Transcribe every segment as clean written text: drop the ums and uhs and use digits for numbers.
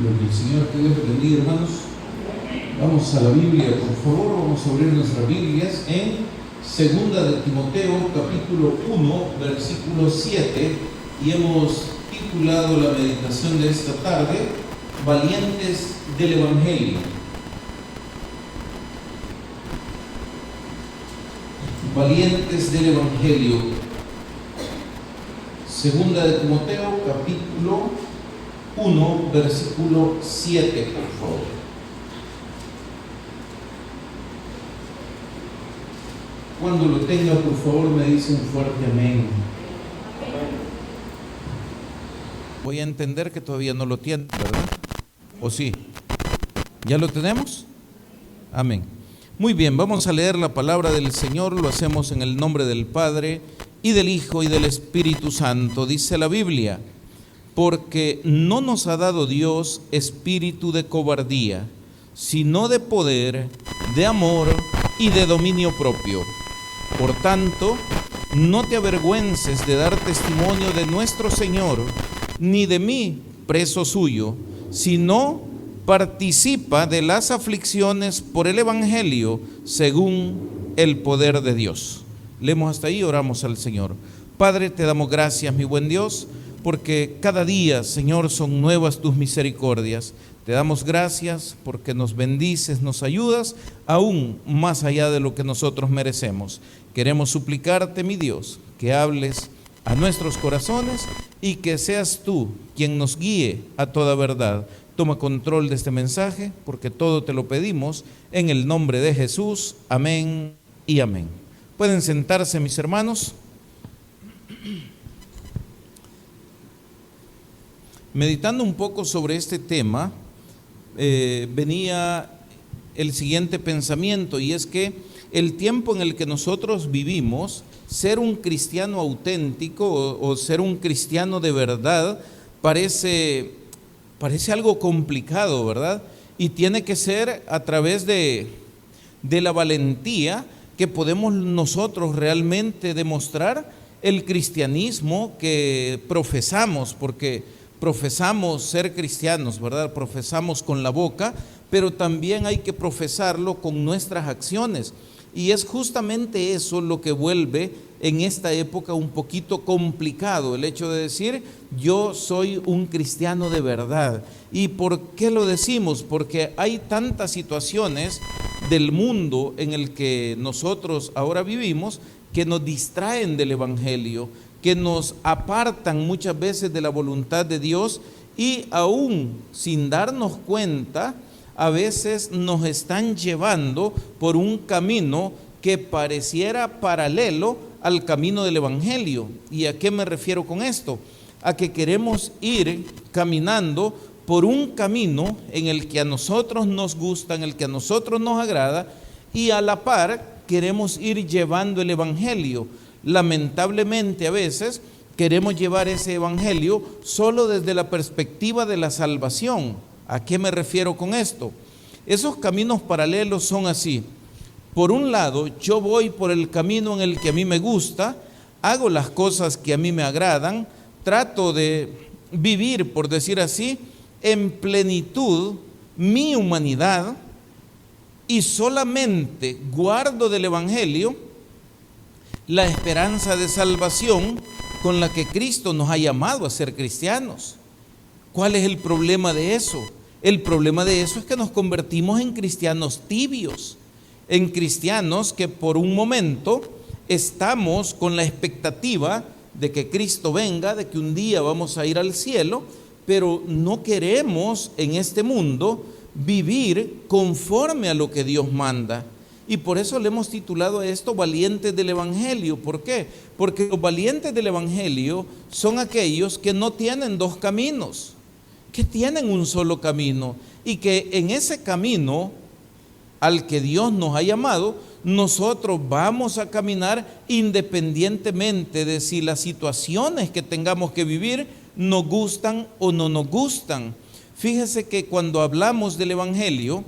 Que el Señor te les bendiga, hermanos. Vamos a la Biblia, por favor. Vamos a abrir nuestras Biblias en Segunda de Timoteo, capítulo 1, versículo 7. Y hemos titulado la meditación de esta tarde, Valientes del Evangelio. Valientes del Evangelio. Segunda de Timoteo, capítulo 1, versículo 7, por favor. Cuando lo tenga, por favor, me dice un fuerte amén. Voy a entender que todavía no lo tienen, ¿verdad? ¿O sí? ¿Ya lo tenemos? Amén. Muy bien, vamos a leer la palabra del Señor. Lo hacemos en el nombre del Padre, y del Hijo, y del Espíritu Santo. Dice la Biblia: porque no nos ha dado Dios espíritu de cobardía, sino de poder, de amor y de dominio propio. Por tanto, no te avergüences de dar testimonio de nuestro Señor, ni de mí, preso suyo, sino participa de las aflicciones por el Evangelio según el poder de Dios. Leemos hasta ahí y oramos al Señor. Padre, te damos gracias, mi buen Dios, porque cada día, Señor, son nuevas tus misericordias. Te damos gracias porque nos bendices, nos ayudas, aún más allá de lo que nosotros merecemos. Queremos suplicarte, mi Dios, que hables a nuestros corazones y que seas tú quien nos guíe a toda verdad. Toma control de este mensaje, porque todo te lo pedimos en el nombre de Jesús. Amén y amén. Pueden sentarse, mis hermanos. Meditando un poco sobre este tema, venía el siguiente pensamiento, y es que el tiempo en el que nosotros vivimos, ser un cristiano auténtico o ser un cristiano de verdad parece algo complicado, ¿verdad? Y tiene que ser a través de la valentía que podemos nosotros realmente demostrar el cristianismo que profesamos, porque profesamos ser cristianos, ¿verdad? Profesamos con la boca, pero también hay que profesarlo con nuestras acciones. Y es justamente eso lo que vuelve en esta época un poquito complicado, el hecho de decir, yo soy un cristiano de verdad. ¿Y por qué lo decimos? Porque hay tantas situaciones del mundo en el que nosotros ahora vivimos que nos distraen del Evangelio, que nos apartan muchas veces de la voluntad de Dios, y aún sin darnos cuenta, a veces nos están llevando por un camino que pareciera paralelo al camino del Evangelio. ¿Y a qué me refiero con esto? A que queremos ir caminando por un camino en el que a nosotros nos gusta, en el que a nosotros nos agrada, y a la par queremos ir llevando el Evangelio. Lamentablemente a veces queremos llevar ese Evangelio solo desde la perspectiva de la salvación. ¿A qué me refiero con esto? Esos caminos paralelos son así. Por un lado, yo voy por el camino en el que a mí me gusta, hago las cosas que a mí me agradan, trato de vivir, por decir así, en plenitud mi humanidad, y solamente guardo del Evangelio la esperanza de salvación con la que Cristo nos ha llamado a ser cristianos. ¿Cuál es el problema de eso? El problema de eso es que nos convertimos en cristianos tibios, en cristianos que por un momento estamos con la expectativa de que Cristo venga, de que un día vamos a ir al cielo, pero no queremos en este mundo vivir conforme a lo que Dios manda. Y por eso le hemos titulado a esto Valientes del Evangelio. ¿Por qué? Porque los valientes del Evangelio son aquellos que no tienen dos caminos, que tienen un solo camino, y que en ese camino al que Dios nos ha llamado, nosotros vamos a caminar independientemente de si las situaciones que tengamos que vivir nos gustan o no nos gustan. Fíjese que cuando hablamos del Evangelio,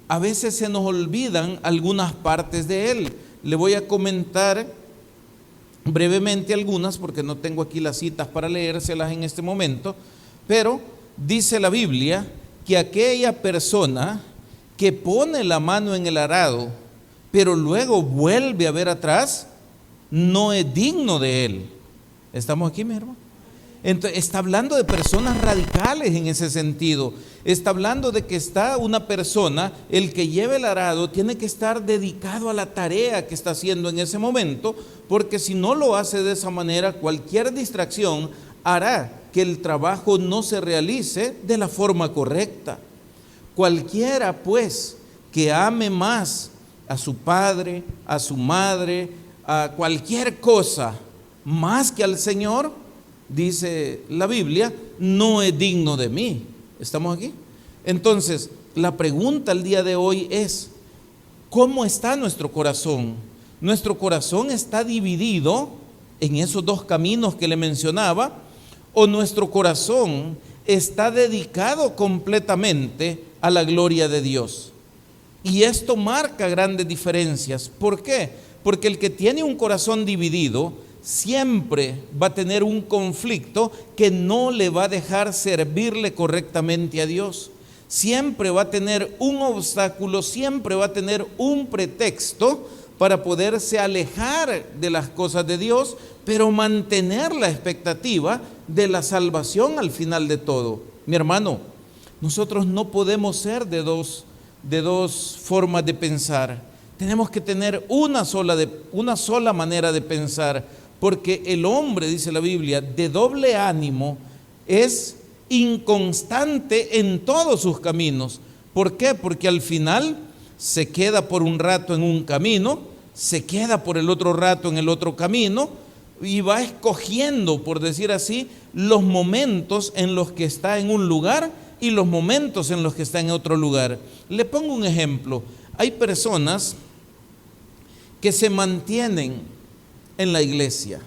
a veces se nos olvidan algunas partes de él. Le voy a comentar brevemente algunas, porque no tengo aquí las citas para leérselas en este momento, pero dice la Biblia que aquella persona que pone la mano en el arado, pero luego vuelve a ver atrás, no es digno de él. ¿Estamos aquí, mi hermano? Entonces, está hablando de personas radicales en ese sentido. Está hablando de que está una persona, el que lleva el arado, tiene que estar dedicado a la tarea que está haciendo en ese momento, porque si no lo hace de esa manera, cualquier distracción hará que el trabajo no se realice de la forma correcta. Cualquiera, pues, que ame más a su padre, a su madre, a cualquier cosa, más que al Señor, dice la Biblia, no es digno de mí. ¿Estamos aquí? Entonces, la pregunta el día de hoy es, ¿cómo está nuestro corazón? Nuestro corazón está dividido en esos dos caminos que le mencionaba, o nuestro corazón está dedicado completamente a la gloria de Dios. Y esto marca grandes diferencias. ¿Por qué? Porque el que tiene un corazón dividido siempre va a tener un conflicto que no le va a dejar servirle correctamente a Dios. Siempre va a tener un obstáculo, siempre va a tener un pretexto para poderse alejar de las cosas de Dios, pero mantener la expectativa de la salvación al final de todo. Mi hermano, nosotros no podemos ser de dos formas de pensar. Tenemos que tener una sola manera de pensar, porque el hombre, dice la Biblia, de doble ánimo es inconstante en todos sus caminos. ¿Por qué? Porque al final se queda por un rato en un camino, se queda por el otro rato en el otro camino y va escogiendo, por decir así, los momentos en los que está en un lugar y los momentos en los que está en otro lugar. Le pongo un ejemplo. Hay personas que se mantienen en la iglesia,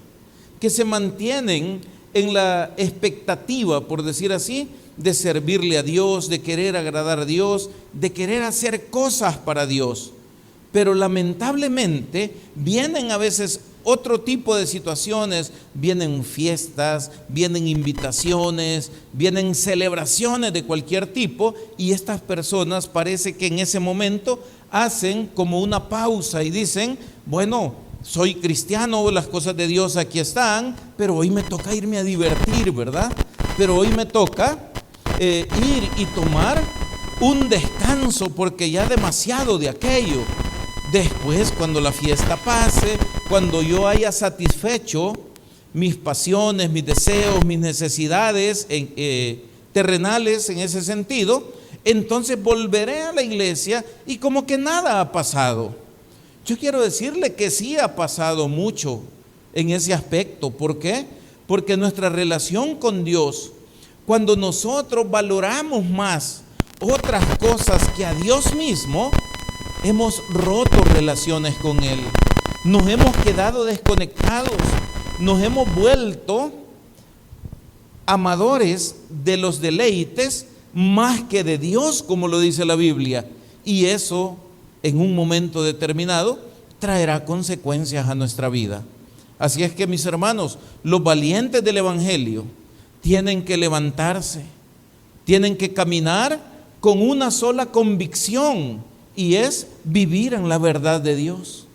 que se mantienen en la expectativa, por decir así, de servirle a Dios, de querer agradar a Dios, de querer hacer cosas para Dios. Pero lamentablemente vienen a veces otro tipo de situaciones, vienen fiestas, vienen invitaciones, vienen celebraciones de cualquier tipo, y estas personas parece que en ese momento hacen como una pausa y dicen, bueno, soy cristiano, las cosas de Dios aquí están, pero hoy me toca irme a divertir, ¿verdad? Pero hoy me toca ir y tomar un descanso porque ya demasiado de aquello. Después, cuando la fiesta pase, cuando yo haya satisfecho mis pasiones, mis deseos, mis necesidades terrenales en ese sentido, entonces volveré a la iglesia y como que nada ha pasado. Yo quiero decirle que sí ha pasado mucho en ese aspecto. ¿Por qué? Porque nuestra relación con Dios, cuando nosotros valoramos más otras cosas que a Dios mismo, hemos roto relaciones con Él. Nos hemos quedado desconectados, nos hemos vuelto amadores de los deleites más que de Dios, como lo dice la Biblia. Y eso, en un momento determinado, traerá consecuencias a nuestra vida. Así es que, mis hermanos, los valientes del Evangelio tienen que levantarse, tienen que caminar con una sola convicción, y es vivir en la verdad de Dios.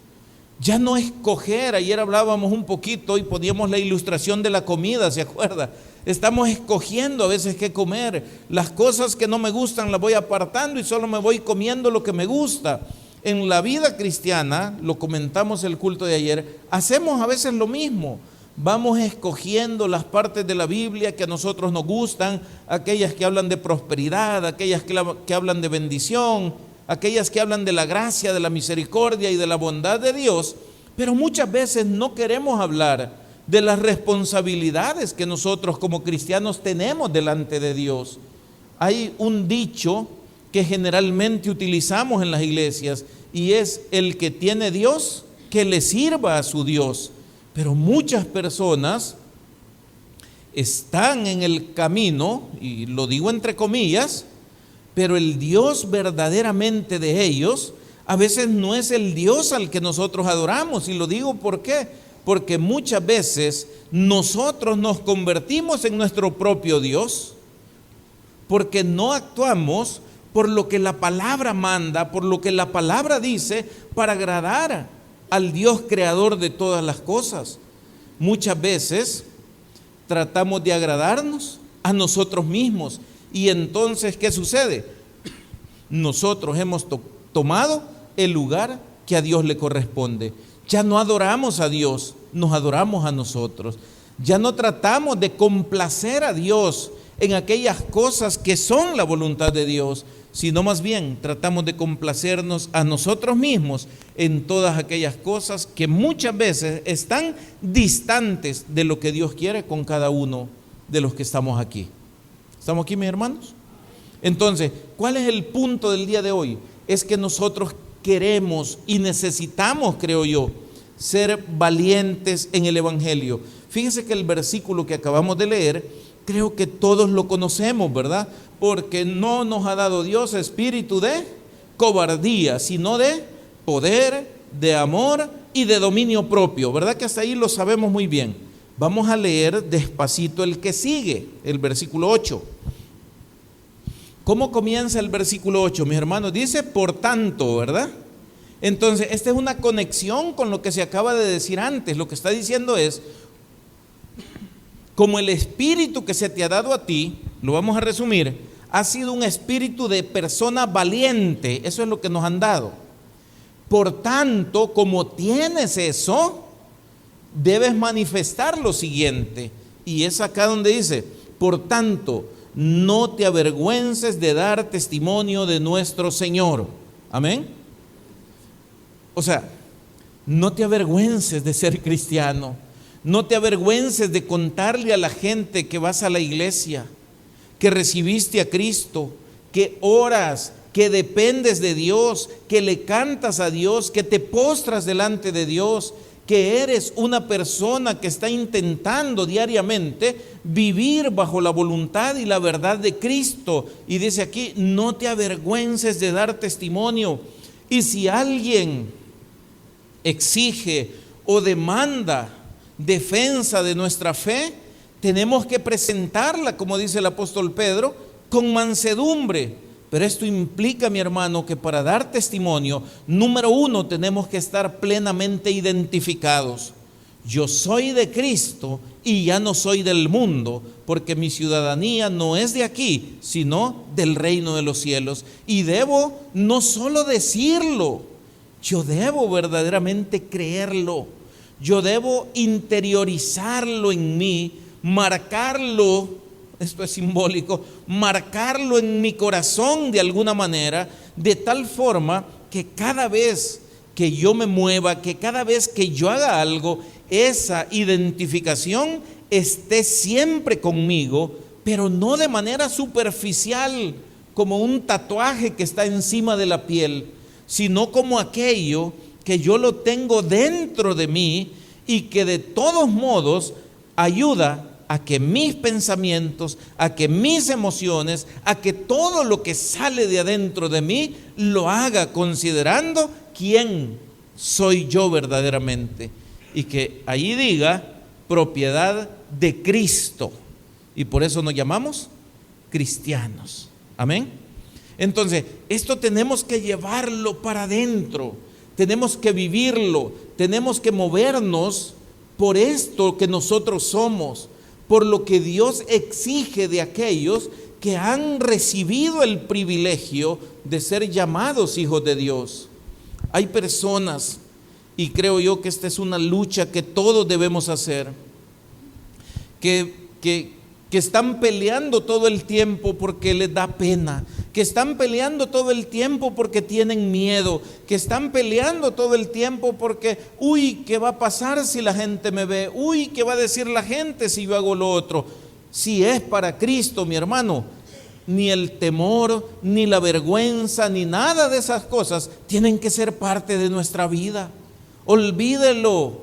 Ya no escoger. Ayer hablábamos un poquito y poníamos la ilustración de la comida, ¿se acuerda? Estamos escogiendo a veces qué comer. Las cosas que no me gustan las voy apartando y solo me voy comiendo lo que me gusta. En la vida cristiana, lo comentamos el culto de ayer, hacemos a veces lo mismo. Vamos escogiendo las partes de la Biblia que a nosotros nos gustan, aquellas que hablan de prosperidad, aquellas que hablan de bendición, aquellas que hablan de la gracia, de la misericordia y de la bondad de Dios, pero muchas veces no queremos hablar de las responsabilidades que nosotros como cristianos tenemos delante de Dios. Hay un dicho que generalmente utilizamos en las iglesias y es: el que tiene Dios, que le sirva a su Dios. Pero muchas personas están en el camino, y lo digo entre comillas, pero el Dios verdaderamente de ellos a veces no es el Dios al que nosotros adoramos. Y lo digo ¿por qué? Porque muchas veces nosotros nos convertimos en nuestro propio Dios. porque no actuamos por lo que la palabra manda, por lo que la palabra dice, para agradar al Dios creador de todas las cosas. Muchas veces tratamos de agradarnos a nosotros mismos, y entonces, ¿qué sucede? Nosotros hemos tomado el lugar que a Dios le corresponde. Ya no adoramos a Dios, nos adoramos a nosotros. Ya no tratamos de complacer a Dios en aquellas cosas que son la voluntad de Dios, sino más bien tratamos de complacernos a nosotros mismos en todas aquellas cosas que muchas veces están distantes de lo que Dios quiere con cada uno de los que estamos aquí. ¿Estamos aquí, mis hermanos? Entonces, ¿cuál es el punto del día de hoy? Es que nosotros queremos y necesitamos, creo yo, ser valientes en el Evangelio. Fíjense que el versículo que acabamos de leer, creo que todos lo conocemos, ¿verdad? Porque no nos ha dado Dios espíritu de cobardía, sino de poder, de amor y de dominio propio, ¿verdad? Que hasta ahí lo sabemos muy bien. Vamos a leer despacito el que sigue, el versículo 8. ¿Cómo comienza el versículo 8, mis hermanos? Dice, por tanto, ¿verdad? Entonces, esta es una conexión con lo que se acaba de decir antes. Lo que está diciendo es, como el espíritu que se te ha dado a ti, lo vamos a resumir, ha sido un espíritu de persona valiente. Eso es lo que nos han dado. Por tanto, como tienes eso, debes manifestar lo siguiente. Y es acá donde dice, por tanto, no te avergüences de dar testimonio de nuestro Señor. Amén. O sea, no te avergüences de ser cristiano. No te avergüences de contarle a la gente que vas a la iglesia, que recibiste a Cristo, que oras, que dependes de Dios, que le cantas a Dios, que te postras delante de Dios, que eres una persona que está intentando diariamente vivir bajo la voluntad y la verdad de Cristo. Y dice aquí, no te avergüences de dar testimonio. Y si alguien exige o demanda defensa de nuestra fe, tenemos que presentarla, como dice el apóstol Pedro, con mansedumbre. Pero esto implica, mi hermano, que para dar testimonio, número uno, tenemos que estar plenamente identificados. Yo soy de Cristo y ya no soy del mundo, porque mi ciudadanía no es de aquí, sino del reino de los cielos. Y debo no solo decirlo, yo debo verdaderamente creerlo. Yo debo interiorizarlo en mí, marcarlo. Esto es simbólico, marcarlo en mi corazón de alguna manera, de tal forma que cada vez que yo me mueva, que cada vez que yo haga algo, esa identificación esté siempre conmigo, pero no de manera superficial, como un tatuaje que está encima de la piel, sino como aquello que yo lo tengo dentro de mí y que de todos modos ayuda a que mis pensamientos, a que mis emociones, a que todo lo que sale de adentro de mí lo haga considerando quién soy yo verdaderamente. Y que ahí diga propiedad de Cristo. Y por eso nos llamamos cristianos. Amén. Entonces, esto tenemos que llevarlo para adentro. Tenemos que vivirlo. Tenemos que movernos por esto que nosotros somos, por lo que Dios exige de aquellos que han recibido el privilegio de ser llamados hijos de Dios. Hay personas, y creo yo que esta es una lucha que todos debemos hacer, que están peleando todo el tiempo porque les da pena, que están peleando todo el tiempo porque tienen miedo, que están peleando todo el tiempo porque, uy, ¿qué va a pasar si la gente me ve? Uy, ¿qué va a decir la gente si yo hago lo otro? Si es para Cristo, mi hermano, ni el temor, ni la vergüenza, ni nada de esas cosas tienen que ser parte de nuestra vida. Olvídelo.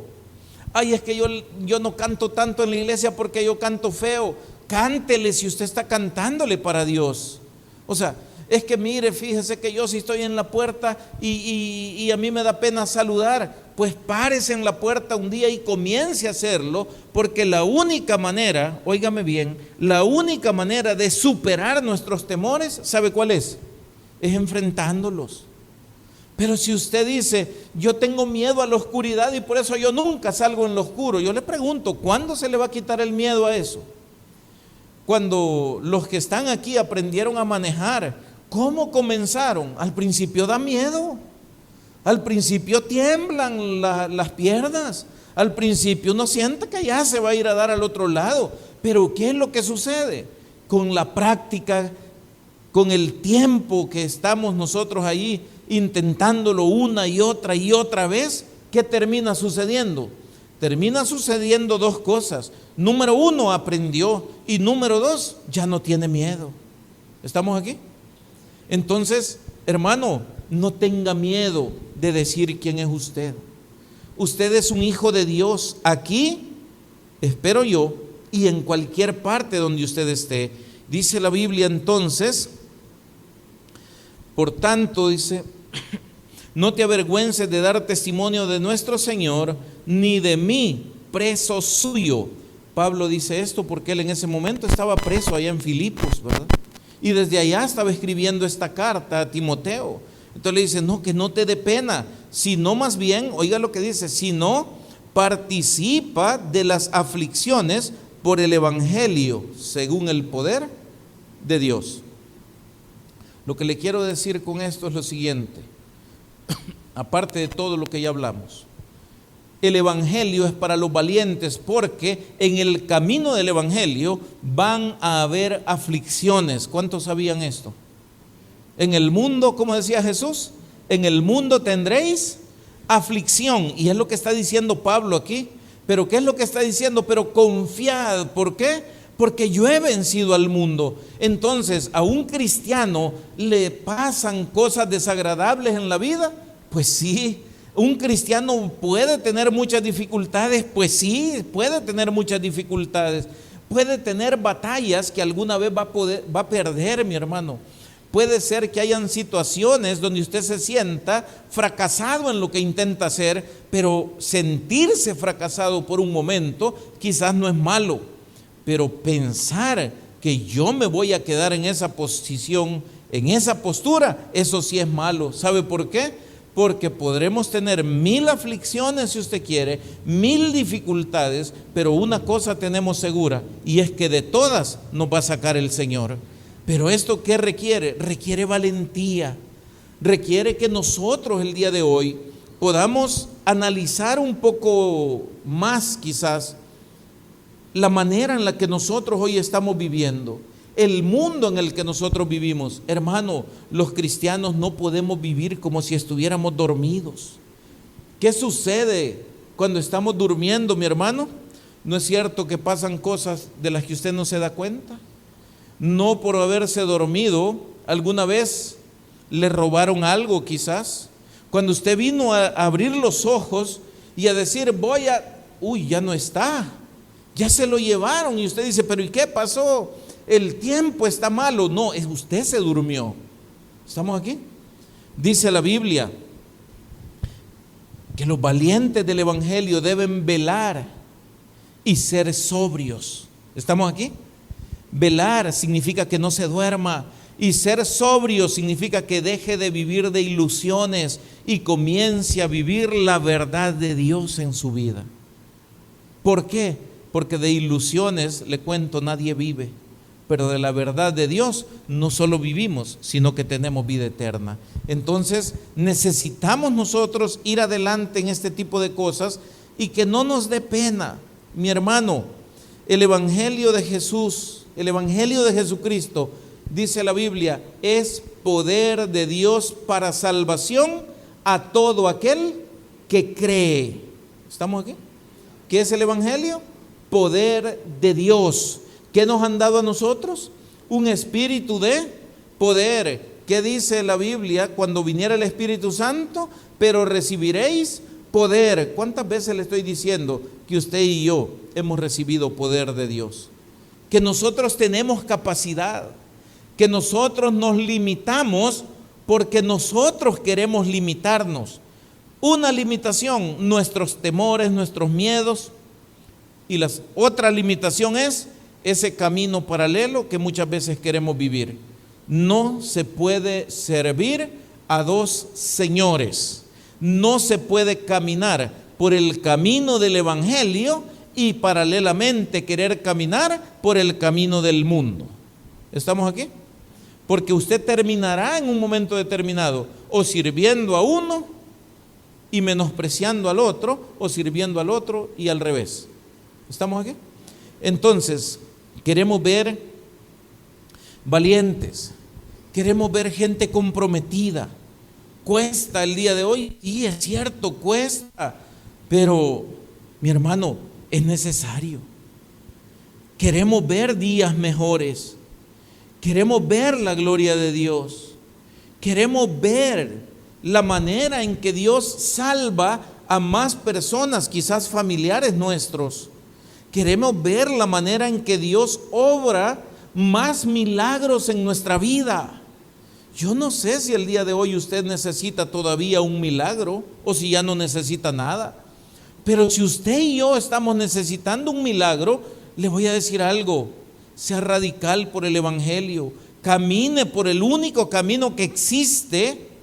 Ay, es que yo no canto tanto en la iglesia porque yo canto feo. Cántele si usted está cantándole para Dios. O sea, es que mire, fíjese que yo si estoy en la puerta y a mí me da pena saludar. pues párese en la puerta un día y comience a hacerlo, porque la única manera, óigame bien, la única manera de superar nuestros temores, ¿sabe cuál es? Es enfrentándolos. Pero si usted dice, yo tengo miedo a la oscuridad y por eso yo nunca salgo en lo oscuro, yo le pregunto, ¿cuándo se le va a quitar el miedo a eso? Cuando los que están aquí aprendieron a manejar, ¿cómo comenzaron? Al principio da miedo, al principio tiemblan las piernas, al principio uno siente que ya se va a ir a dar al otro lado, pero ¿qué es lo que sucede? Con la práctica, con el tiempo que estamos nosotros ahí intentándolo una y otra vez, ¿qué termina sucediendo? Termina sucediendo dos cosas. Número uno, aprendió, y número dos, ya no tiene miedo. ¿Estamos aquí? Entonces, hermano, no tenga miedo de decir quién es usted. Usted es un hijo de Dios aquí, espero yo, y en cualquier parte donde usted esté. Dice la Biblia entonces, por tanto, dice, no te avergüences de dar testimonio de nuestro Señor, ni de mí, preso suyo. Pablo dice esto porque él en ese momento estaba preso allá en Filipos, ¿verdad? Y desde allá estaba escribiendo esta carta a Timoteo. Entonces le dice, no, que no te dé pena, sino más bien, oiga lo que dice, sino participa de las aflicciones por el evangelio, según el poder de Dios. Lo que le quiero decir con esto es lo siguiente, aparte de todo lo que ya hablamos. El evangelio es para los valientes porque en el camino del evangelio van a haber aflicciones. ¿Cuántos sabían esto? En el mundo, como decía Jesús, en el mundo tendréis aflicción. Y es lo que está diciendo Pablo aquí. Pero ¿qué es lo que está diciendo? Pero confiad. ¿Por qué? Porque yo he vencido al mundo. Entonces, ¿a un cristiano le pasan cosas desagradables en la vida? Pues sí. ¿Un cristiano puede tener muchas dificultades? Pues sí, puede tener muchas dificultades. Puede tener batallas que alguna vez va a perder, mi hermano. Puede ser que hayan situaciones donde usted se sienta fracasado en lo que intenta hacer, pero sentirse fracasado por un momento quizás no es malo. Pero pensar que yo me voy a quedar en esa posición, en esa postura, eso sí es malo. ¿Sabe por qué? Porque podremos tener 1000 aflicciones si usted quiere, 1000 dificultades, pero una cosa tenemos segura, y es que de todas nos va a sacar el Señor. Pero ¿esto qué requiere? Requiere valentía, requiere que nosotros el día de hoy podamos analizar un poco más quizás la manera en la que nosotros hoy estamos viviendo. El mundo en el que nosotros vivimos, hermano, los cristianos no podemos vivir como si estuviéramos dormidos. ¿Qué sucede cuando estamos durmiendo, mi hermano? ¿No es cierto que pasan cosas de las que usted no se da cuenta? No por haberse dormido, alguna vez le robaron algo quizás. Cuando usted vino a abrir los ojos y a decir, ya no está, ya se lo llevaron, y usted dice, pero ¿y qué pasó? El tiempo está malo. No, usted se durmió. ¿Estamos aquí? Dice la Biblia que los valientes del evangelio deben velar y ser sobrios. ¿Estamos aquí? Velar significa que no se duerma, y ser sobrio significa que deje de vivir de ilusiones y comience a vivir la verdad de Dios en su vida. ¿Por qué? Porque de ilusiones, le cuento, nadie vive. Pero de la verdad de Dios no solo vivimos, sino que tenemos vida eterna. Entonces necesitamos nosotros ir adelante en este tipo de cosas y que no nos dé pena. Mi hermano, el evangelio de Jesús, el evangelio de Jesucristo, dice la Biblia, es poder de Dios para salvación a todo aquel que cree. ¿Estamos aquí? ¿Qué es el evangelio? Poder de Dios. ¿Qué nos han dado a nosotros? Un espíritu de poder. ¿Qué dice la Biblia cuando viniera el Espíritu Santo? Pero recibiréis poder. ¿Cuántas veces le estoy diciendo que usted y yo hemos recibido poder de Dios? Que nosotros tenemos capacidad, que nosotros nos limitamos porque nosotros queremos limitarnos. Una limitación, nuestros temores, nuestros miedos. Y la otra limitación es ese camino paralelo que muchas veces queremos vivir. No se puede servir a dos señores. No se puede caminar por el camino del Evangelio y paralelamente querer caminar por el camino del mundo. ¿Estamos aquí? Porque usted terminará en un momento determinado o sirviendo a uno y menospreciando al otro, o sirviendo al otro y al revés. ¿Estamos aquí? Entonces, queremos ver valientes, queremos ver gente comprometida. Cuesta el día de hoy, y es cierto, cuesta, pero mi hermano, es necesario. Queremos ver días mejores, queremos ver la gloria de Dios, queremos ver la manera en que Dios salva a más personas, quizás familiares nuestros. Queremos ver la manera en que Dios obra más milagros en nuestra vida. Yo no sé si el día de hoy usted necesita todavía un milagro o si ya no necesita nada. Pero si usted y yo estamos necesitando un milagro, le voy a decir algo: sea radical por el Evangelio, camine por el único camino que existe,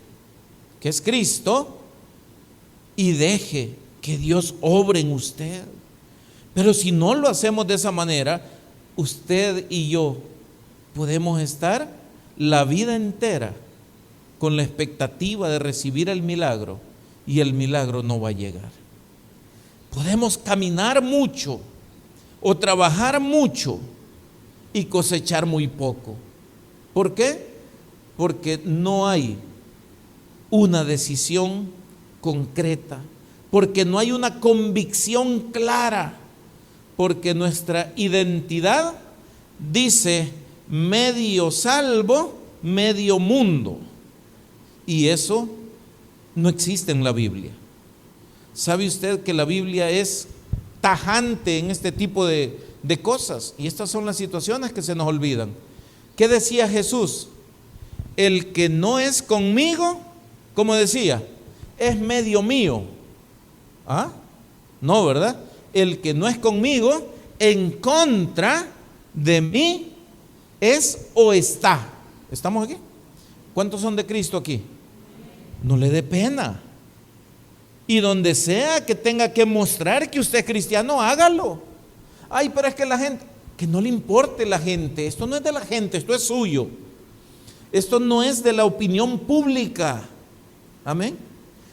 que es Cristo, y deje que Dios obre en usted. Pero si no lo hacemos de esa manera, usted y yo podemos estar la vida entera con la expectativa de recibir el milagro y el milagro no va a llegar. Podemos caminar mucho o trabajar mucho y cosechar muy poco. ¿Por qué? Porque no hay una decisión concreta, porque no hay una convicción clara, porque nuestra identidad dice medio salvo, medio mundo, y eso no existe en la Biblia. ¿Sabe usted que la Biblia es tajante en este tipo de cosas? Y estas son las situaciones que se nos olvidan. ¿Qué decía Jesús? El que no es conmigo, ¿cómo decía? Es medio mío. ¿Ah? No, ¿verdad? El que no es conmigo, en contra de mí es o está. ¿Estamos aquí? ¿Cuántos son de Cristo aquí? No le dé pena. Y donde sea que tenga que mostrar que usted es cristiano, hágalo. Ay, pero es que la gente, que no le importe la gente. Esto no es de la gente, esto es suyo. Esto no es de la opinión pública. Amén.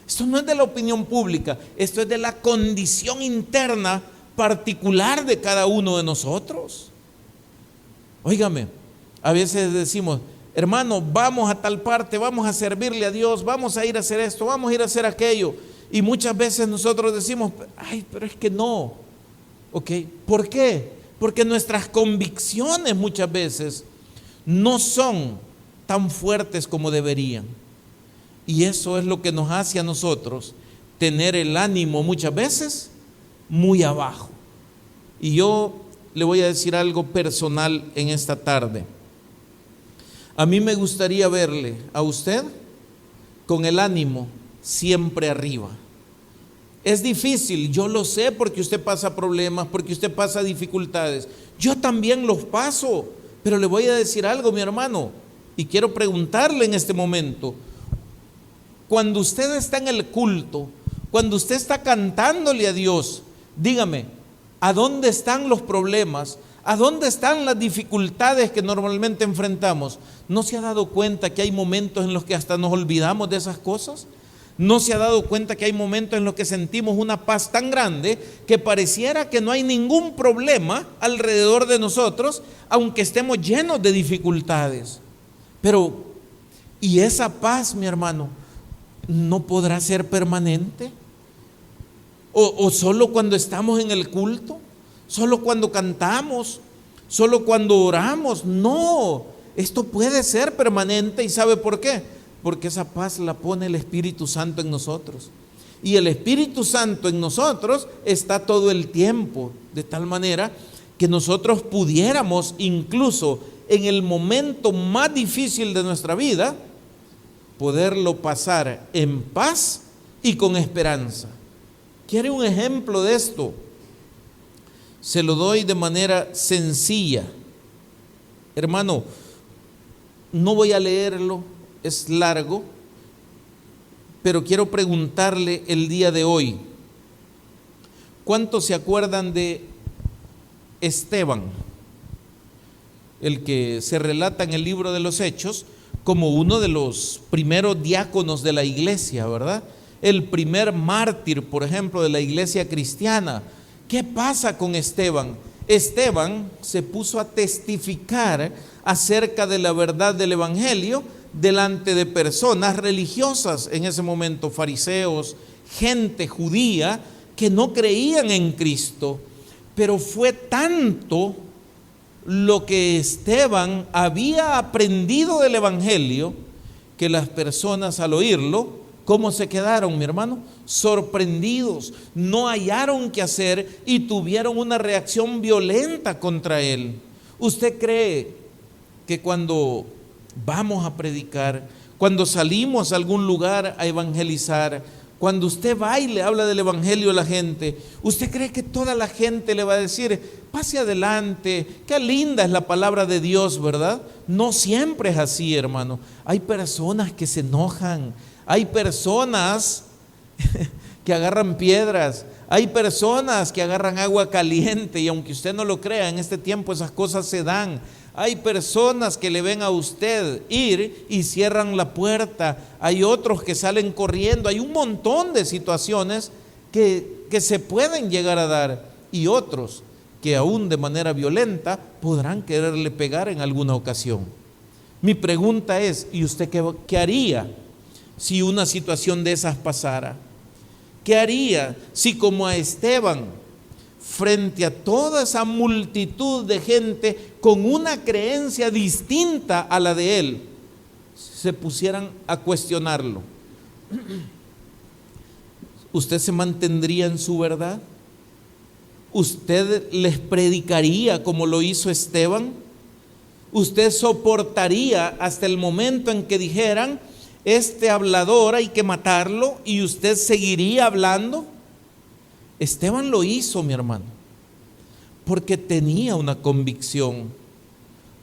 Esto no es de la opinión pública, esto es de la condición interna particular de cada uno de nosotros. Óigame, a veces decimos: hermano, vamos a tal parte, vamos a servirle a Dios, vamos a ir a hacer esto, vamos a ir a hacer aquello. Y muchas veces nosotros decimos: ay, pero es que no. ¿Ok? ¿Por qué? Porque nuestras convicciones muchas veces no son tan fuertes como deberían. Y eso es lo que nos hace a nosotros tener el ánimo muchas veces muy abajo. Y yo le voy a decir algo personal en esta tarde. A mí me gustaría verle a usted con el ánimo siempre arriba. Es difícil, yo lo sé, porque usted pasa problemas, porque usted pasa dificultades. Yo también los paso, pero le voy a decir algo, mi hermano, y quiero preguntarle en este momento. Cuando usted está en el culto, cuando usted está cantándole a Dios, dígame, ¿a dónde están los problemas? ¿A dónde están las dificultades que normalmente enfrentamos? ¿No se ha dado cuenta que hay momentos en los que hasta nos olvidamos de esas cosas? ¿No se ha dado cuenta que hay momentos en los que sentimos una paz tan grande que pareciera que no hay ningún problema alrededor de nosotros, aunque estemos llenos de dificultades? Pero, ¿y esa paz, mi hermano, no podrá ser permanente? ¿O solo cuando estamos en el culto? ¿Solo cuando cantamos? ¿Solo cuando oramos? No, esto puede ser permanente. ¿Y sabe por qué? Porque esa paz la pone el Espíritu Santo en nosotros. Y el Espíritu Santo en nosotros está todo el tiempo, de tal manera que nosotros pudiéramos, incluso en el momento más difícil de nuestra vida, poderlo pasar en paz, y con esperanza. ¿Quiere un ejemplo de esto? Se lo doy de manera sencilla. Hermano, no voy a leerlo, es largo, pero quiero preguntarle el día de hoy, ¿cuántos se acuerdan de Esteban, el que se relata en el libro de los Hechos como uno de los primeros diáconos de la iglesia, ¿verdad? El primer mártir, por ejemplo, de la iglesia cristiana? ¿Qué pasa con Esteban? Esteban se puso a testificar acerca de la verdad del evangelio delante de personas religiosas en ese momento, fariseos, gente judía que no creían en Cristo. Pero fue tanto lo que Esteban había aprendido del evangelio que las personas al oírlo, ¿cómo se quedaron, mi hermano? Sorprendidos, no hallaron qué hacer y tuvieron una reacción violenta contra él. ¿Usted cree que cuando vamos a predicar, cuando salimos a algún lugar a evangelizar, cuando usted va y le habla del evangelio a la gente, usted cree que toda la gente le va a decir, pase adelante, qué linda es la palabra de Dios, ¿verdad? No siempre es así, hermano. Hay personas que se enojan, hay personas que agarran piedras, hay personas que agarran agua caliente, y aunque usted no lo crea, en este tiempo esas cosas se dan. Hay personas que le ven a usted ir y cierran la puerta, hay otros que salen corriendo, hay un montón de situaciones que se pueden llegar a dar, y otros que aún de manera violenta podrán quererle pegar en alguna ocasión. Mi pregunta es, ¿y usted qué haría si una situación de esas pasara? ¿Qué haría si, como a Esteban, frente a toda esa multitud de gente con una creencia distinta a la de él, se pusieran a cuestionarlo? ¿Usted se mantendría en su verdad? ¿Usted les predicaría como lo hizo Esteban? ¿Usted soportaría hasta el momento en que dijeran, este hablador hay que matarlo, y usted seguiría hablando? Esteban lo hizo, mi hermano, porque tenía una convicción,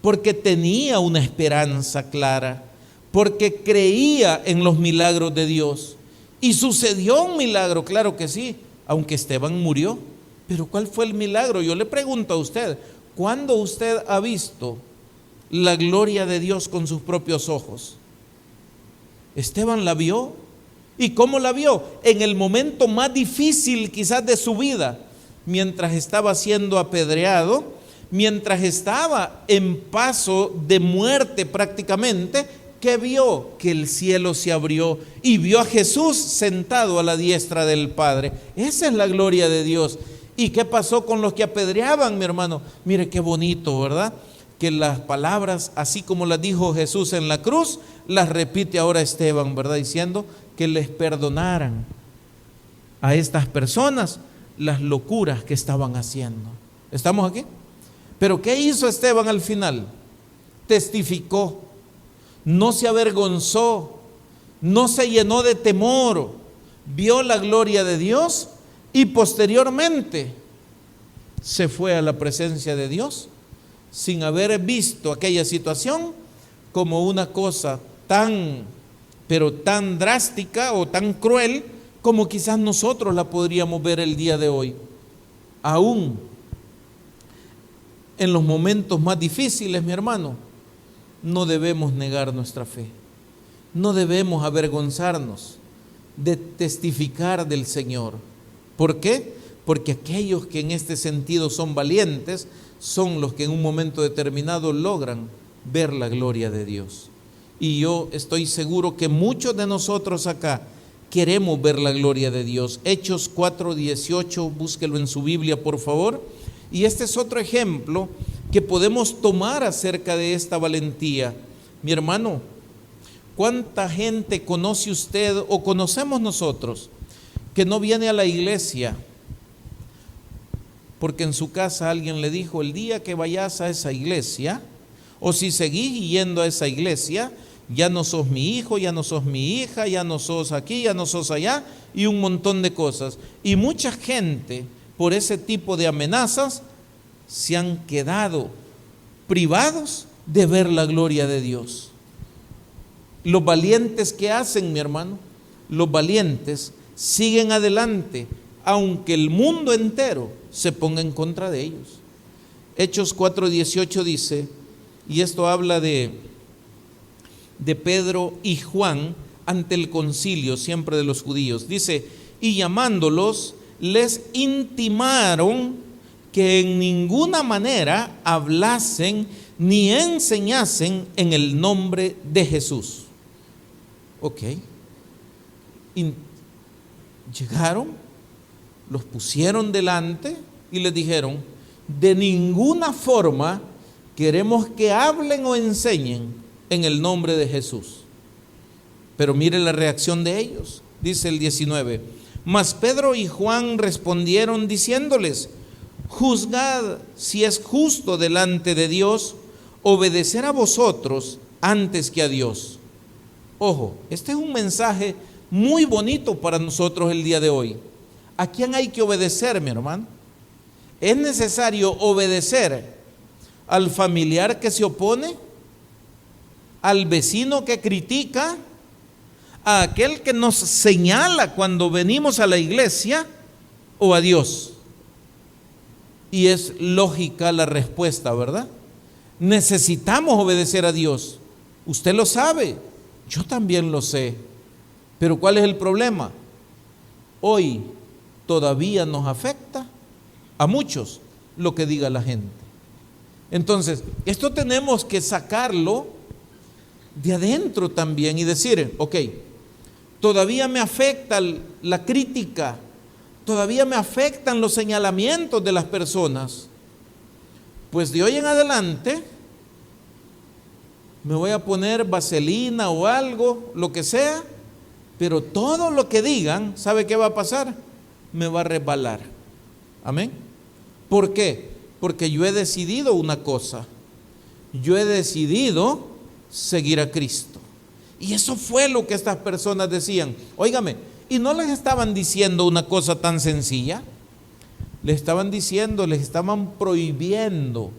porque tenía una esperanza clara, porque creía en los milagros de Dios. Y sucedió un milagro, claro que sí, aunque Esteban murió. Pero ¿cuál fue el milagro? Yo le pregunto a usted, ¿cuándo usted ha visto la gloria de Dios con sus propios ojos? Esteban la vio. ¿Y cómo la vio? En el momento más difícil quizás de su vida, mientras estaba siendo apedreado, mientras estaba en paso de muerte prácticamente, ¿qué vio? Que el cielo se abrió y vio a Jesús sentado a la diestra del Padre. Esa es la gloria de Dios. ¿Y qué pasó con los que apedreaban, mi hermano? Mire qué bonito, ¿verdad? Que las palabras, así como las dijo Jesús en la cruz, las repite ahora Esteban, ¿verdad? Diciendo que les perdonaran a estas personas las locuras que estaban haciendo. ¿Estamos aquí? Pero ¿qué hizo Esteban al final? Testificó, no se avergonzó, no se llenó de temor, vio la gloria de Dios y posteriormente se fue a la presencia de Dios sin haber visto aquella situación como una cosa pero tan drástica o tan cruel como quizás nosotros la podríamos ver el día de hoy. Aún en los momentos más difíciles, mi hermano, no debemos negar nuestra fe, no debemos avergonzarnos de testificar del Señor. ¿Por qué? Porque aquellos que en este sentido son valientes son los que en un momento determinado logran ver la gloria de Dios. Y yo estoy seguro que muchos de nosotros acá queremos ver la gloria de Dios. Hechos 4:18, búsquelo en su Biblia, por favor. Y este es otro ejemplo que podemos tomar acerca de esta valentía. Mi hermano, ¿cuánta gente conoce usted o conocemos nosotros que no viene a la iglesia porque en su casa alguien le dijo, el día que vayas a esa iglesia, o si seguís yendo a esa iglesia, ya no sos mi hijo, ya no sos mi hija, ya no sos aquí, ya no sos allá, y un montón de cosas. Y mucha gente, por ese tipo de amenazas, se han quedado privados de ver la gloria de Dios. Los valientes, ¿qué hacen, mi hermano? Los valientes siguen adelante, aunque el mundo entero se ponga en contra de ellos. Hechos 4:18 dice, y esto habla de Pedro y Juan ante el concilio siempre de los judíos. Dice, y llamándolos, les intimaron que en ninguna manera hablasen ni enseñasen en el nombre de Jesús. Ok. Llegaron, los pusieron delante y les dijeron, de ninguna forma queremos que hablen o enseñen en el nombre de Jesús. Pero mire la reacción de ellos. Dice el 19, mas Pedro y Juan respondieron diciéndoles, juzgad si es justo delante de Dios obedecer a vosotros antes que a Dios. Ojo, este es un mensaje muy bonito para nosotros el día de hoy. ¿A quién hay que obedecer, mi hermano? ¿Es necesario obedecer al familiar que se opone? ¿Al vecino que critica? ¿A aquel que nos señala cuando venimos a la iglesia? ¿O a Dios? Y es lógica la respuesta, ¿verdad? Necesitamos obedecer a Dios. Usted lo sabe, yo también lo sé. Pero ¿cuál es el problema? Hoy todavía nos afecta a muchos lo que diga la gente. Entonces, esto tenemos que sacarlo de adentro también y decir, ok, todavía me afecta la crítica, todavía me afectan los señalamientos de las personas. Pues de hoy en adelante me voy a poner vaselina o algo, lo que sea, pero todo lo que digan, ¿sabe qué va a pasar? Me va a resbalar. Amén. ¿Por qué? Porque yo he decidido una cosa. Yo he decidido seguir a Cristo. Y eso fue lo que estas personas decían. Óigame, y no les estaban diciendo una cosa tan sencilla. Les estaban diciendo, les estaban prohibiendo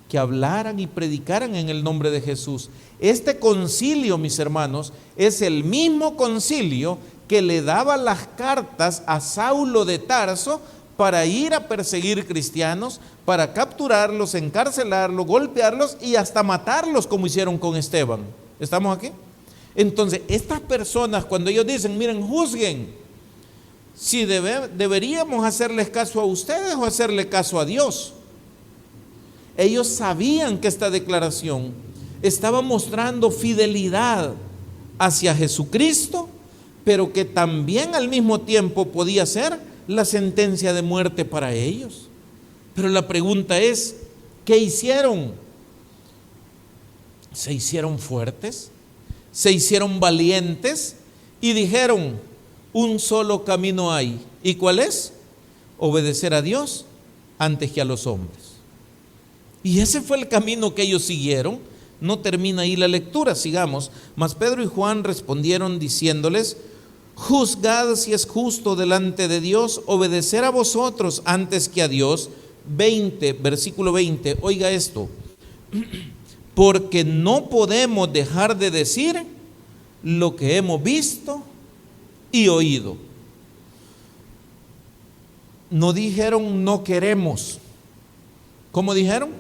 que hablaran y predicaran en el nombre de Jesús. Este concilio, mis hermanos, es el mismo concilio que le daba las cartas a Saulo de Tarso para ir a perseguir cristianos, para capturarlos, encarcelarlos, golpearlos y hasta matarlos, como hicieron con Esteban. ¿Estamos aquí? Entonces, estas personas, cuando ellos dicen, miren, juzguen, si deberíamos hacerles caso a ustedes o hacerle caso a Dios. Ellos sabían que esta declaración estaba mostrando fidelidad hacia Jesucristo, pero que también al mismo tiempo podía ser la sentencia de muerte para ellos. Pero la pregunta es, ¿qué hicieron? ¿Se hicieron fuertes? ¿Se hicieron valientes? Y dijeron, un solo camino hay. ¿Y cuál es? Obedecer a Dios antes que a los hombres. Y ese fue el camino que ellos siguieron. No termina ahí la lectura, sigamos. Mas Pedro y Juan respondieron diciéndoles, juzgad si es justo delante de Dios obedecer a vosotros antes que a Dios. 20, versículo 20, oiga esto, porque no podemos dejar de decir lo que hemos visto y oído. No dijeron no queremos. ¿Cómo dijeron?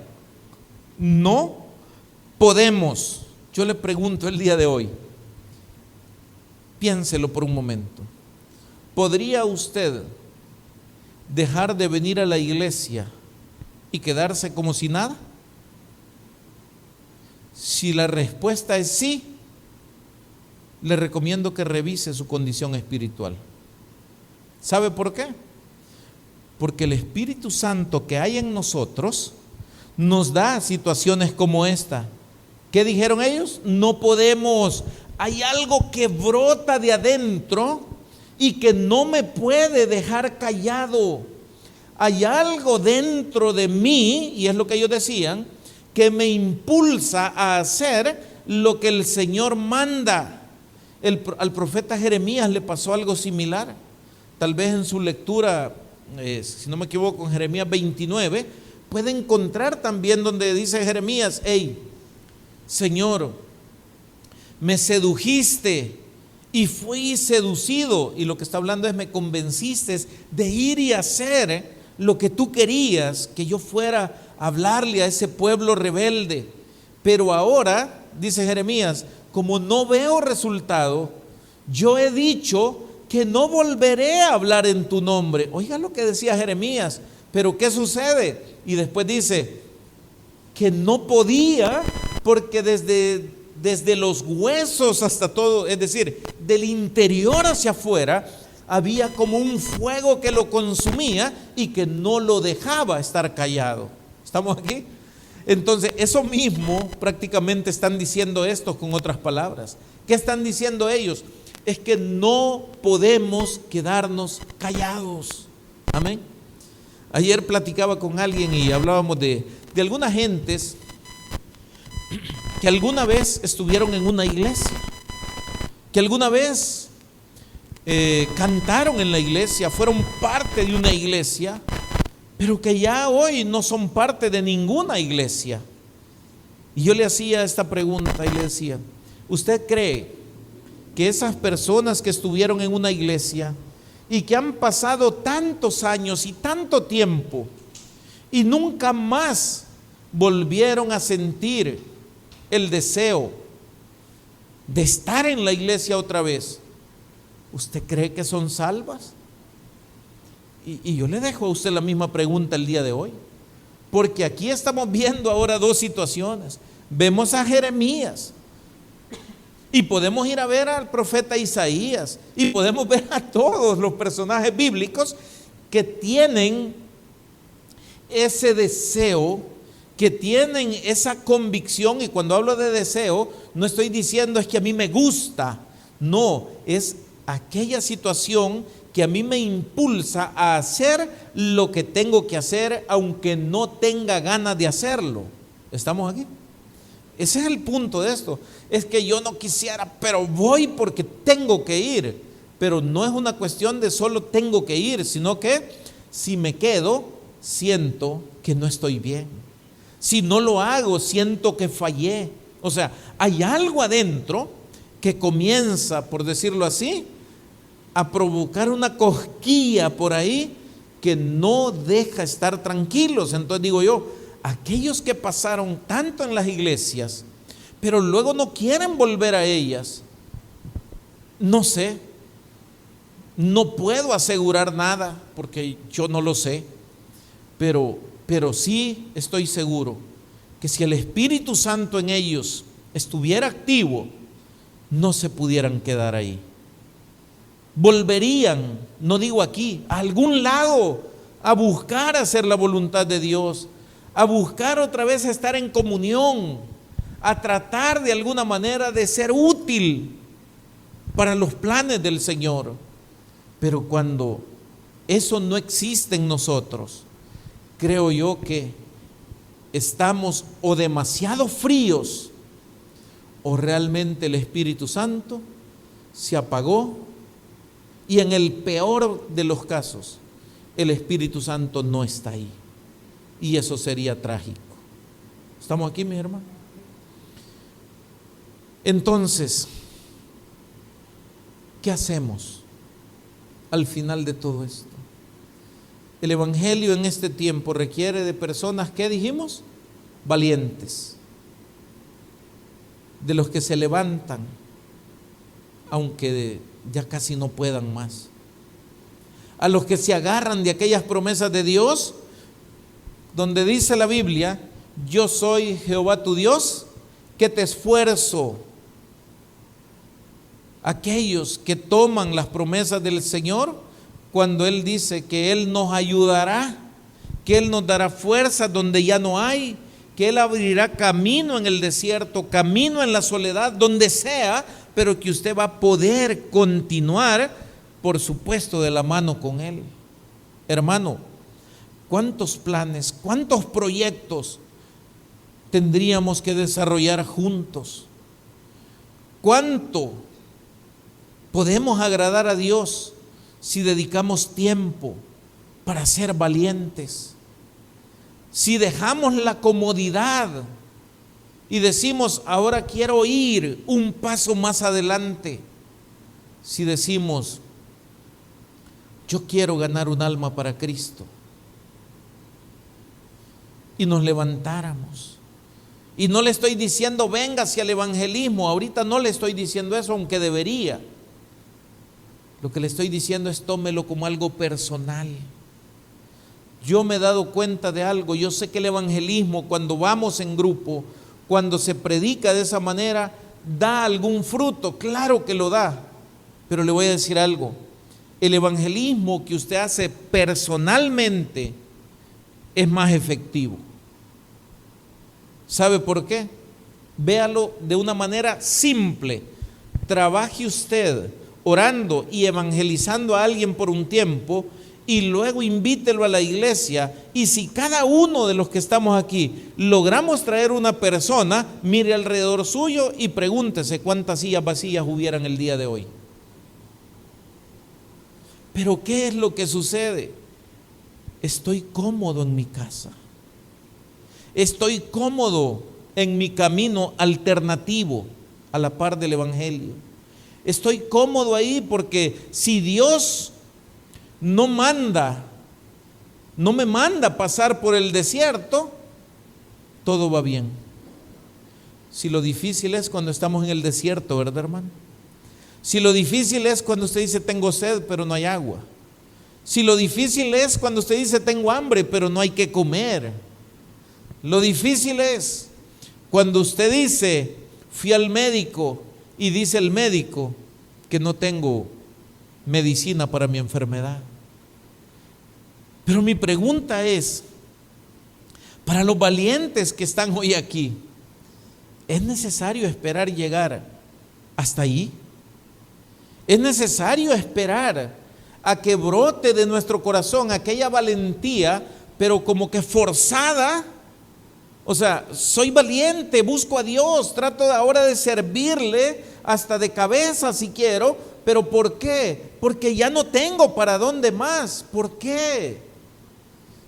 No podemos. Yo le pregunto el día de hoy, piénselo por un momento. ¿Podría usted dejar de venir a la iglesia y quedarse como si nada? Si la respuesta es sí, le recomiendo que revise su condición espiritual. ¿Sabe por qué? Porque el Espíritu Santo que hay en nosotros nos da situaciones como esta. ¿Qué dijeron ellos? No podemos. Hay algo que brota de adentro y que no me puede dejar callado. Hay algo dentro de mí, y es lo que ellos decían, que me impulsa a hacer lo que el Señor manda. Al profeta Jeremías le pasó algo similar. Tal vez en su lectura, si no me equivoco, en Jeremías 29, puede encontrar también donde dice Jeremías: hey, Señor, me sedujiste y fui seducido. Y lo que está hablando es: me convenciste de ir y hacer lo que tú querías que yo fuera a hablarle a ese pueblo rebelde. Pero ahora, dice Jeremías, como no veo resultado, yo he dicho que no volveré a hablar en tu nombre. Oiga lo que decía Jeremías. Pero ¿qué sucede? Y después dice que no podía, porque desde los huesos hasta todo, es decir, del interior hacia afuera, había como un fuego que lo consumía y que no lo dejaba estar callado. ¿Estamos aquí? Entonces, eso mismo prácticamente están diciendo estos con otras palabras. ¿Qué están diciendo ellos? Es que no podemos quedarnos callados. Amén. Ayer platicaba con alguien y hablábamos de algunas gentes que alguna vez estuvieron en una iglesia, que alguna vez cantaron en la iglesia, fueron parte de una iglesia, pero que ya hoy no son parte de ninguna iglesia. Y yo le hacía esta pregunta y le decía: ¿usted cree que esas personas que estuvieron en una iglesia y que han pasado tantos años y tanto tiempo y nunca más volvieron a sentir el deseo de estar en la iglesia otra vez, usted cree que son salvas? Y yo le dejo a usted la misma pregunta el día de hoy, porque aquí estamos viendo ahora dos situaciones. Vemos a Jeremías y podemos ir a ver al profeta Isaías y podemos ver a todos los personajes bíblicos que tienen ese deseo, que tienen esa convicción. Y cuando hablo de deseo, no estoy diciendo es que a mí me gusta, no, es aquella situación que a mí me impulsa a hacer lo que tengo que hacer, aunque no tenga ganas de hacerlo. ¿Estamos aquí? Ese es el punto de esto. Es que yo no quisiera, pero voy porque tengo que ir. Pero no es una cuestión de solo tengo que ir, sino que si me quedo, siento que no estoy bien. Si no lo hago, siento que fallé. O sea, hay algo adentro que comienza, por decirlo así, a provocar una cosquilla por ahí que no deja estar tranquilos. Entonces digo yo, aquellos que pasaron tanto en las iglesias, pero luego no quieren volver a ellas, no sé, no puedo asegurar nada porque yo no lo sé, pero sí estoy seguro que si el Espíritu Santo en ellos estuviera activo, no se pudieran quedar ahí. Volverían, no digo aquí, a algún lado, a buscar hacer la voluntad de Dios, a buscar otra vez estar en comunión, a tratar de alguna manera de ser útil para los planes del Señor. Pero cuando eso no existe en nosotros, creo yo que estamos o demasiado fríos o realmente el Espíritu Santo se apagó. Y en el peor de los casos, el Espíritu Santo no está ahí. Y eso sería trágico. ¿Estamos aquí, mi hermano? Entonces, ¿qué hacemos al final de todo esto? El Evangelio en este tiempo requiere de personas, ¿qué dijimos? Valientes. De los que se levantan, aunque ya casi no puedan más. A los que se agarran de aquellas promesas de Dios, donde dice la Biblia: yo soy Jehová tu Dios, que te esfuerzo. Aquellos que toman las promesas del Señor, cuando Él dice que Él nos ayudará, que Él nos dará fuerza donde ya no hay, que Él abrirá camino en el desierto, camino en la soledad, donde sea, pero que usted va a poder continuar, por supuesto, de la mano con Él. Hermano, ¿cuántos planes, cuántos proyectos tendríamos que desarrollar juntos ¿Cuánto podemos agradar a Dios si dedicamos tiempo para ser valientes? Si dejamos la comodidad y decimos, ahora quiero ir un paso más adelante. Si decimos, yo quiero ganar un alma para Cristo, y nos levantáramos. Y no le estoy diciendo venga hacia el evangelismo, ahorita no le estoy diciendo eso, aunque debería. Lo que le estoy diciendo es tómelo como algo personal. Yo me he dado cuenta de algo, yo sé que el evangelismo, cuando vamos en grupo, cuando se predica de esa manera, da algún fruto, claro que lo da, pero le voy a decir algo, el evangelismo que usted hace personalmente es más efectivo. ¿Sabe por qué? Véalo de una manera simple. Trabaje usted orando y evangelizando a alguien por un tiempo y luego invítelo a la iglesia. Y si cada uno de los que estamos aquí logramos traer una persona, mire alrededor suyo y pregúntese cuántas sillas vacías hubieran el día de hoy. Pero ¿qué es lo que sucede? Estoy cómodo en mi casa. Estoy cómodo en mi camino alternativo a la par del evangelio. Estoy cómodo ahí porque si Dios no me manda pasar por el desierto, todo va bien. Si lo difícil es cuando estamos en el desierto, ¿verdad, hermano? Si lo difícil es cuando usted dice tengo sed pero no hay agua. Si lo difícil es cuando usted dice tengo hambre pero no hay que comer. Lo difícil es cuando usted dice fui al médico y dice el médico que no tengo medicina para mi enfermedad. Pero mi pregunta es, para los valientes que están hoy aquí, ¿es necesario esperar llegar hasta allí? ¿Es necesario esperar a que brote de nuestro corazón aquella valentía, pero como que forzada? O sea, soy valiente, busco a Dios, trato ahora de servirle hasta de cabeza si quiero, pero ¿por qué? Porque ya no tengo para dónde más. ¿Por qué?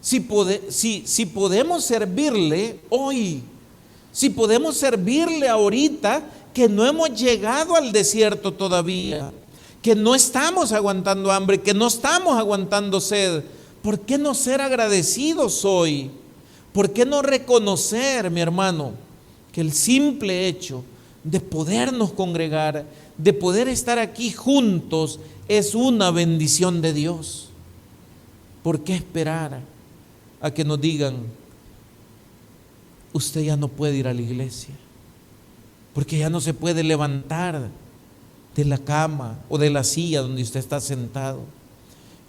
Si podemos servirle hoy, si podemos servirle ahorita que no hemos llegado al desierto todavía, que no estamos aguantando hambre, que no estamos aguantando sed, ¿por qué no ser agradecidos hoy? ¿Por qué no reconocer, mi hermano, que el simple hecho de podernos congregar, de poder estar aquí juntos, es una bendición de Dios? ¿Por qué esperar a que nos digan, usted ya no puede ir a la iglesia, porque ya no se puede levantar de la cama o de la silla donde usted está sentado?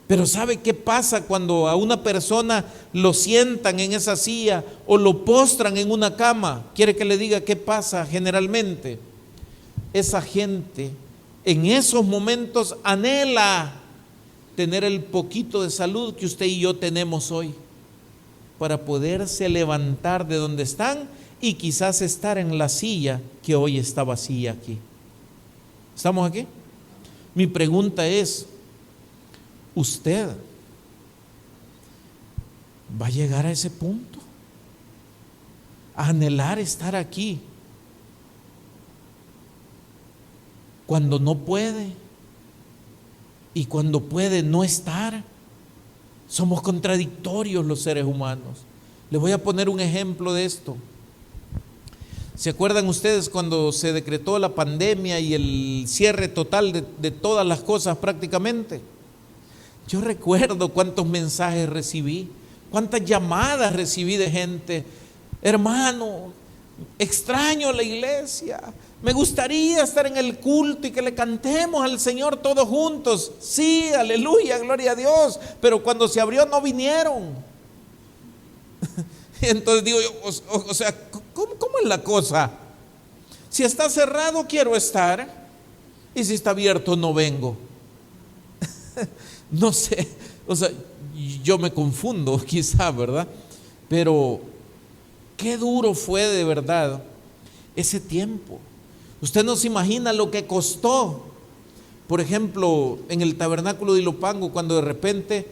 Pero ¿sabe qué pasa cuando a una persona lo sientan en esa silla o lo postran en una cama? ¿Quiere que le diga qué pasa generalmente? Esa gente en esos momentos anhela tener el poquito de salud que usted y yo tenemos hoy, para poderse levantar de donde están y quizás estar en la silla que hoy está vacía aquí. ¿Estamos aquí? Mi pregunta es, ¿usted va a llegar a ese punto? A anhelar estar aquí cuando no puede y cuando puede no estar. Somos contradictorios los seres humanos. Les voy a poner un ejemplo de esto. ¿Se acuerdan ustedes cuando se decretó la pandemia y el cierre total de todas las cosas prácticamente? Yo recuerdo cuántos mensajes recibí, cuántas llamadas recibí de gente. Hermano, extraño la iglesia, me gustaría estar en el culto y que le cantemos al Señor todos juntos. Sí, aleluya, gloria a Dios, pero cuando se abrió no vinieron. Entonces digo yo, o sea, ¿cómo es la cosa? Si está cerrado quiero estar y si está abierto no vengo. No sé, o sea, yo me confundo quizá, ¿verdad? Pero qué duro fue de verdad ese tiempo. Usted no se imagina lo que costó. Por ejemplo, en el tabernáculo de Ilopango, cuando de repente,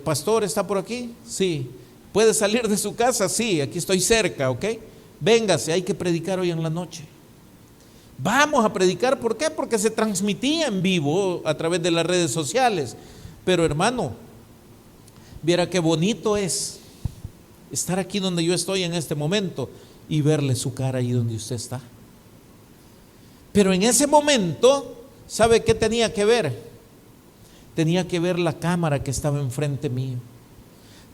pastor, ¿está por aquí? Sí. ¿Puede salir de su casa? Sí, aquí estoy cerca, ¿ok? Véngase, hay que predicar hoy en la noche. Vamos a predicar, ¿por qué? Porque se transmitía en vivo a través de las redes sociales. Pero hermano, viera qué bonito es estar aquí donde yo estoy en este momento y verle su cara ahí donde usted está. Pero en ese momento, ¿sabe qué tenía que ver? Tenía que ver la cámara que estaba enfrente mío.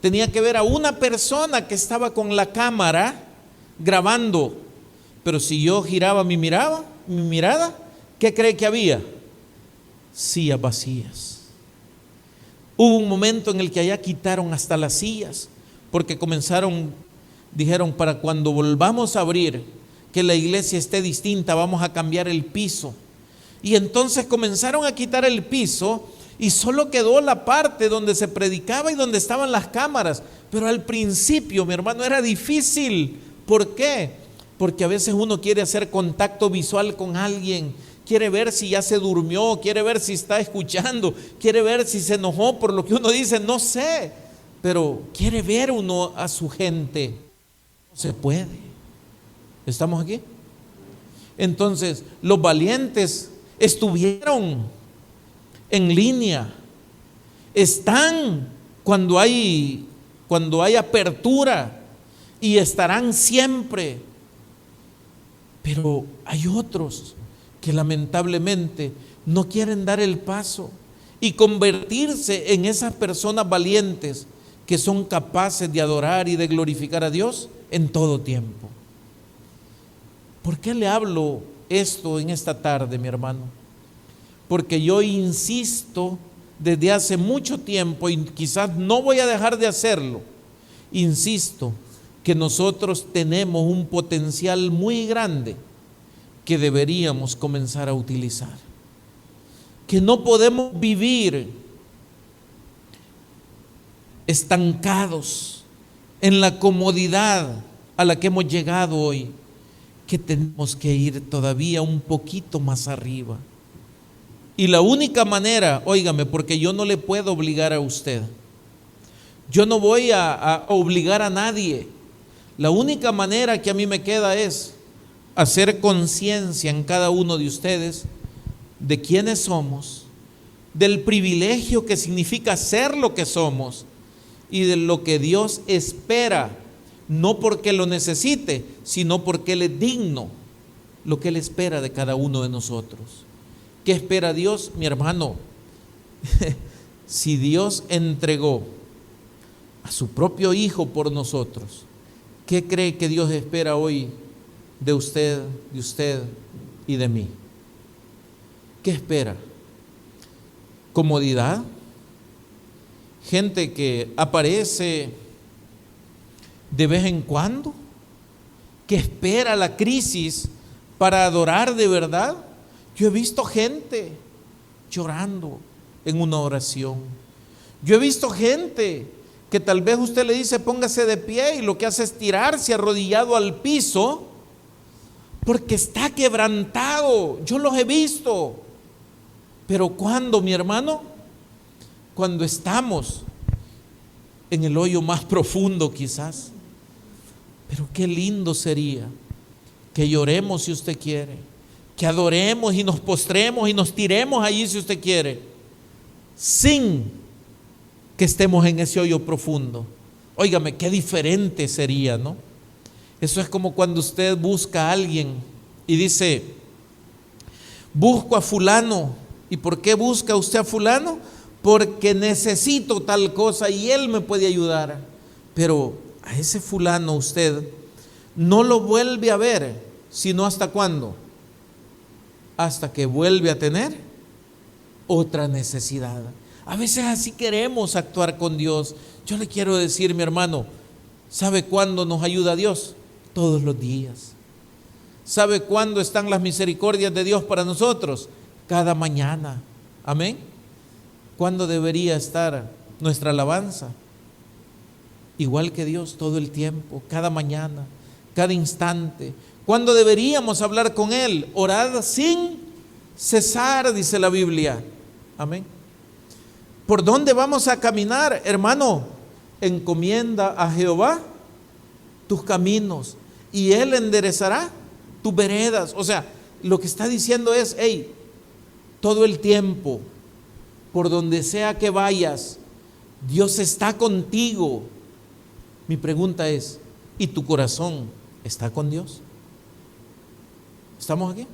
Tenía que ver a una persona que estaba con la cámara grabando. Pero si yo giraba mi mirada, ¿qué cree que había? Sillas vacías. Hubo un momento en el que allá quitaron hasta las sillas, porque dijeron, para cuando volvamos a abrir, que la iglesia esté distinta, vamos a cambiar el piso. Y entonces comenzaron a quitar el piso y solo quedó la parte donde se predicaba y donde estaban las cámaras. Pero al principio, mi hermano, era difícil. ¿Por qué? Porque a veces uno quiere hacer contacto visual con alguien, quiere ver si ya se durmió, quiere ver si está escuchando, quiere ver si se enojó por lo que uno dice, no sé, pero quiere ver uno a su gente. No se puede. ¿Estamos aquí? Entonces, los valientes estuvieron en línea, están cuando hay apertura y estarán siempre. Pero hay otros que lamentablemente no quieren dar el paso y convertirse en esas personas valientes que son capaces de adorar y de glorificar a Dios en todo tiempo. ¿Por qué le hablo esto en esta tarde, mi hermano? Porque yo insisto desde hace mucho tiempo, y quizás no voy a dejar de hacerlo, insisto que nosotros tenemos un potencial muy grande que deberíamos comenzar a utilizar. Que no podemos vivir estancados en la comodidad a la que hemos llegado hoy, que tenemos que ir todavía un poquito más arriba. Y la única manera, óigame, porque yo no le puedo obligar a usted, yo no voy a obligar a nadie. La única manera que a mí me queda es hacer conciencia en cada uno de ustedes de quiénes somos, del privilegio que significa ser lo que somos y de lo que Dios espera, no porque lo necesite, sino porque Él es digno, lo que Él espera de cada uno de nosotros. ¿Qué espera Dios, mi hermano? Si Dios entregó a su propio Hijo por nosotros, ¿qué cree que Dios espera hoy de usted y de mí? ¿Qué espera? ¿Comodidad? Gente que aparece de vez en cuando, que espera la crisis para adorar de verdad. Yo he visto gente llorando en una oración. Yo he visto gente que tal vez usted le dice póngase de pie y lo que hace es tirarse arrodillado al piso porque está quebrantado. Yo los he visto. Pero ¿cuándo, mi hermano? Cuando estamos en el hoyo más profundo quizás. Pero qué lindo sería que lloremos si usted quiere, que adoremos y nos postremos y nos tiremos allí si usted quiere, sin que estemos en ese hoyo profundo. Óigame, qué diferente sería, ¿no? Eso es como cuando usted busca a alguien y dice, busco a fulano. ¿Y por qué busca usted a fulano? Porque necesito tal cosa y él me puede ayudar. Pero a ese fulano usted no lo vuelve a ver, sino ¿hasta cuándo? Hasta que vuelve a tener otra necesidad. A veces así queremos actuar con Dios. Yo le quiero decir, mi hermano, ¿sabe cuándo nos ayuda Dios? Todos los días. ¿Sabe cuándo están las misericordias de Dios para nosotros? Cada mañana. Amén. ¿Cuándo debería estar nuestra alabanza? Igual que Dios, todo el tiempo, cada mañana, cada instante. ¿Cuándo deberíamos hablar con Él? Orad sin cesar, dice la Biblia. Amén. ¿Por dónde vamos a caminar, hermano? Encomienda a Jehová tus caminos y Él enderezará tus veredas. O sea, lo que está diciendo es, hey, todo el tiempo, por donde sea que vayas, Dios está contigo. Mi pregunta es, ¿y tu corazón está con Dios? ¿Estamos aquí?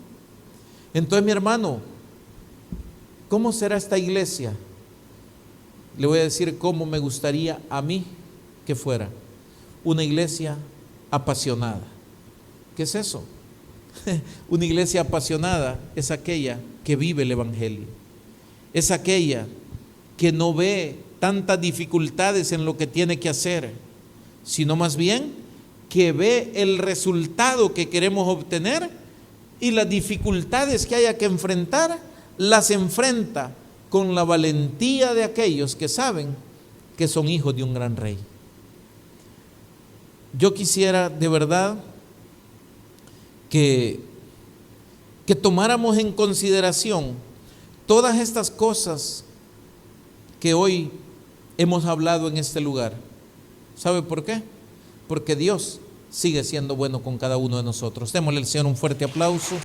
Entonces, mi hermano, ¿cómo será esta iglesia? Le voy a decir cómo me gustaría a mí que fuera. Una iglesia apasionada. ¿Qué es eso? Una iglesia apasionada es aquella que vive el Evangelio. Es aquella que no ve tantas dificultades en lo que tiene que hacer, sino más bien que ve el resultado que queremos obtener y las dificultades que haya que enfrentar, las enfrenta con la valentía de aquellos que saben que son hijos de un gran rey. Yo quisiera de verdad que tomáramos en consideración todas estas cosas que hoy hemos hablado en este lugar. ¿Sabe por qué? Porque Dios sigue siendo bueno con cada uno de nosotros. Démosle al Señor un fuerte aplauso.